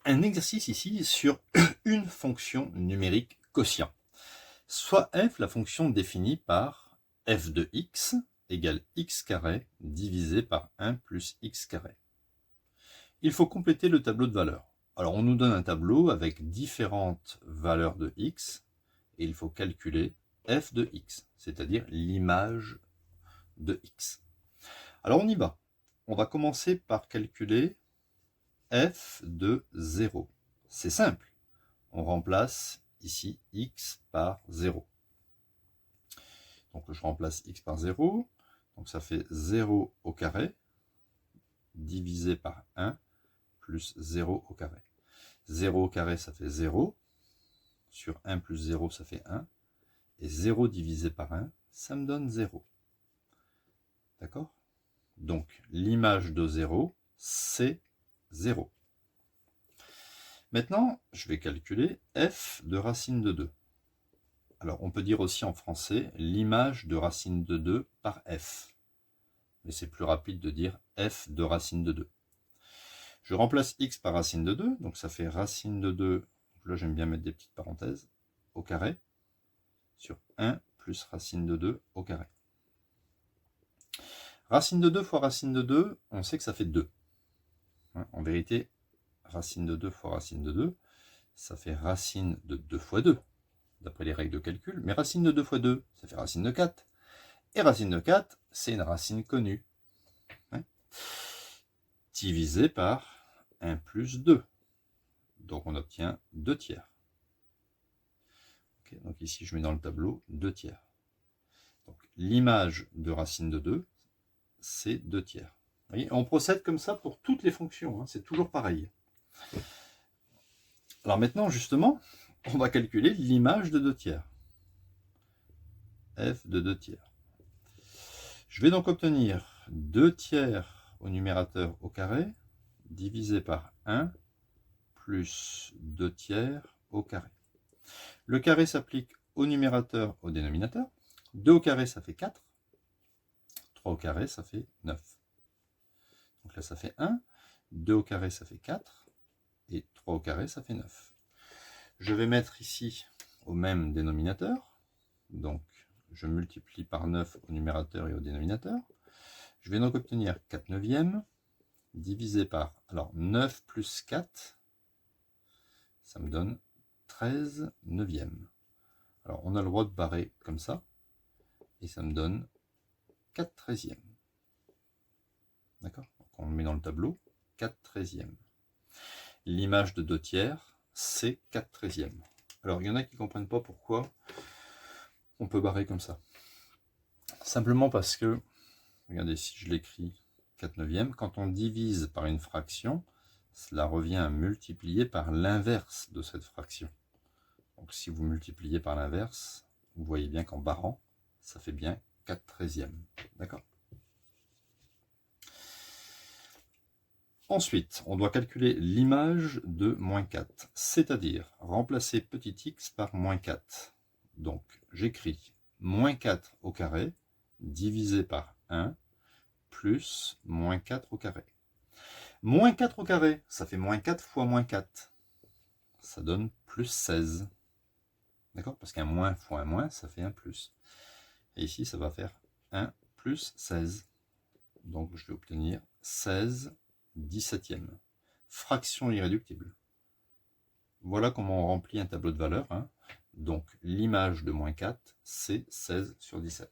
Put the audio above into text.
un exercice ici sur une fonction numérique quotient. Soit f, la fonction définie par f de x égale x carré divisé par 1 plus x carré. Il faut compléter le tableau de valeurs. Alors on nous donne un tableau avec différentes valeurs de x et il faut calculer f de x, c'est-à-dire l'image de x. Alors on y va. On va commencer par calculer f de 0. C'est simple. On remplace ici x par 0. Donc je remplace x par 0. Donc ça fait 0 au carré divisé par 1 plus 0 au carré. 0 au carré, ça fait 0. Sur 1 plus 0, ça fait 1. Et 0 divisé par 1, ça me donne 0. D'accord? Donc l'image de 0, c'est 0. Maintenant, je vais calculer f de racine de 2. Alors, on peut dire aussi en français l'image de racine de 2 par f. Mais c'est plus rapide de dire f de racine de 2. Je remplace x par racine de 2, donc ça fait racine de 2, là j'aime bien mettre des petites parenthèses, au carré, sur 1 plus racine de 2 au carré. Racine de 2 fois racine de 2, on sait que ça fait 2. En vérité, racine de 2 fois racine de 2, ça fait racine de 2 fois 2, d'après les règles de calcul, mais racine de 2 fois 2, ça fait racine de 4. Et racine de 4, c'est une racine connue. Divisé par 1 plus 2. Donc on obtient 2 tiers. Okay, donc ici je mets dans le tableau 2 tiers. Donc l'image de racine de 2, c'est 2 tiers. Vous voyez, on procède comme ça pour toutes les fonctions, hein, c'est toujours pareil. Alors maintenant, justement, on va calculer l'image de 2 tiers. F de 2 tiers. Je vais donc obtenir 2 tiers au numérateur au carré, divisé par 1, plus 2 tiers au carré. Le carré s'applique au numérateur, au dénominateur. 2 au carré, ça fait 4. 3 au carré, ça fait 9. Donc là, ça fait 1. 2 au carré, ça fait 4. Et 3 au carré, ça fait 9. Je vais mettre ici au même dénominateur. Donc, je multiplie par 9 au numérateur et au dénominateur. Je vais donc obtenir 4 neuvièmes divisé par, alors 9 plus 4, ça me donne 13 neuvièmes. Alors, on a le droit de barrer comme ça, et ça me donne 4 treizièmes. D'accord? Donc, on le met dans le tableau, 4 treizièmes. L'image de 2 tiers, c'est 4 treizièmes. Alors, il y en a qui ne comprennent pas pourquoi on peut barrer comme ça. Simplement parce que, regardez, si je l'écris 4 neuvièmes, quand on divise par une fraction, cela revient à multiplier par l'inverse de cette fraction. Donc si vous multipliez par l'inverse, vous voyez bien qu'en barrant, ça fait bien 4 treizièmes. D'accord? Ensuite, on doit calculer l'image de moins 4, c'est-à-dire remplacer petit x par moins 4. Donc j'écris moins 4 au carré divisé par 1 plus moins 4 au carré. Moins 4 au carré, ça fait moins 4 fois moins 4. Ça donne plus 16. D'accord? Parce qu'un moins fois un moins, ça fait un plus. Et ici, ça va faire 1 plus 16. Donc je vais obtenir 16 17e. Fraction irréductible. Voilà comment on remplit un tableau de valeurs. Hein. Donc l'image de moins 4, c'est 16 sur 17.